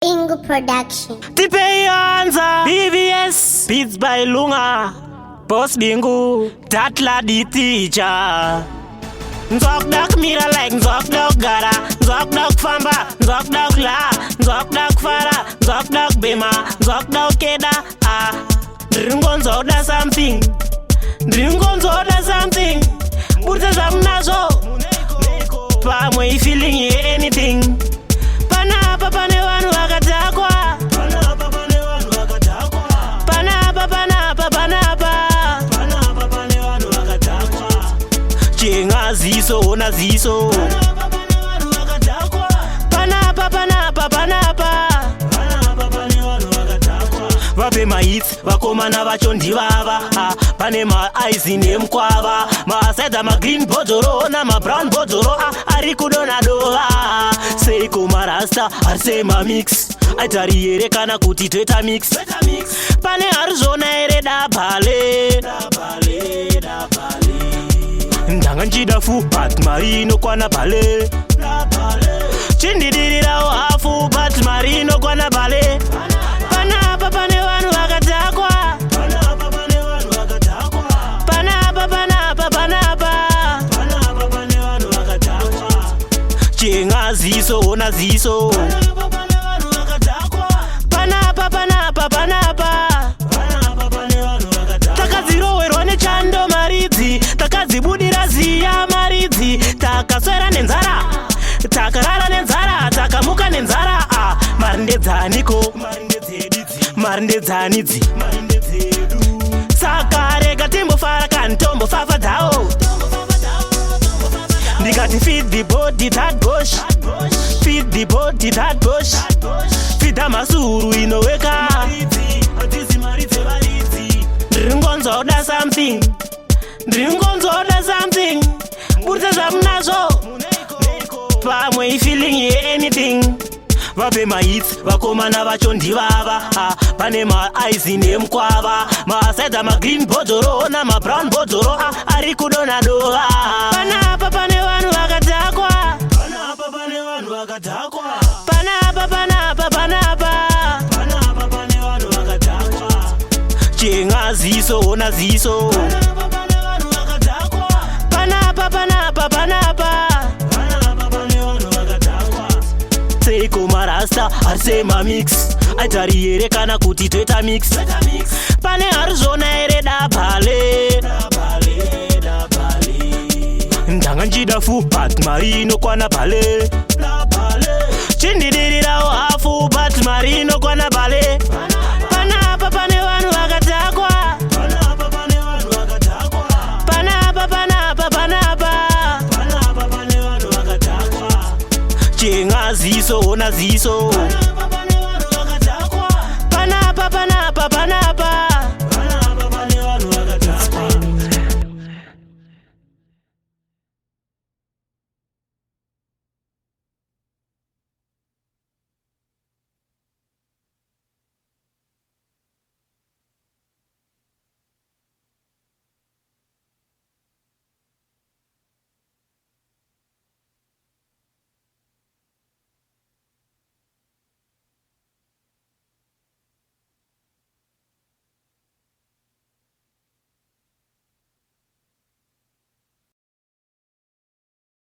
Ingo Production. Tipeyanza BVS Beats by Lunga Boss Bingu Tatla di teacher. Nzok dak mira like nzok dak gara, nzok dak famba, nzok dak la, nzok dak fara, nzok dak bema, nzok dak keda. Dringon da something, dringon da something. Burta zamnazo, pa mo feeling ye anything. Pana papa ne wanu akatakwa, pana papa ne wanu akatakwa, pana papa na papa na pa, pana papa ne wanu akatakwa. Chenga ziso ona ziso, pana papa ne wanu akatakwa, pana papa na papa na pa, pana papa ne wanu akatakwa. Vape mahits vakoma na vachondi vava, pane ma eyes ne mkwava, ma seda ma green bodoro na ma brown bodoro, ari kudona doa. Seiko marasta arsema mix, aitari ere kana kuti tweta mix. Pane arzona ere da bale, ndanga njida fu bat marino kwana bale, chindidirira wafu bat marino kwana bale. Pana papa ne wanu akatakwa, pana papa ne wanu akatakwa, pana papa na papa na pa, pana papa ne wanu akatakwa. Chenga ziso ona ziso, pana papa ne wanu akatakwa, pana papa na papa na pa, pana papa ne wanu akatakwa. Takazirowerwa nechando maridzi, takazibudira ziya maridzi, takaswera nenzara, takarara nenzara, takamuka nenzara. Marindedzaniko, marindedzanidzi, saka rega timbofara kantombo fafadhao. Ndikati feed the body that bush, feed the body that bush, feed amasuru inoweka. Ndringonzo da something, ndringonzo da something. Burta zamnazo, pamwe feeling ye anything. Vape mahits vakoma na vachondi vava, pane ma eyes ne mkwava, ma seda ma green bodoro na ma brown bodoro, ari kudona doa. Pana papa ne wanu akatakwa, pana papa ne wanu akatakwa, pana papa na papa na pa, pana papa ne wanu akatakwa. Chenga ziso ona ziso, pana papa ne wanu akatakwa, pana papa na papa na pa, pana papa ne wanu akatakwa. Seiko marasta arsema mix, aitari ere kana kuti tweta mix. Pane arzona ere da bale, ndanga njida fu bat marino kwana bale, chindidirira wafu bat marino kwana bale. Pana papa ne wanu akatakwa, pana papa ne wanu akatakwa, pana papa na papa na pa, pana papa ne wanu akatakwa. Chenga ziso ona ziso, pana papa ne wanu akatakwa, pana papa na papa na pa.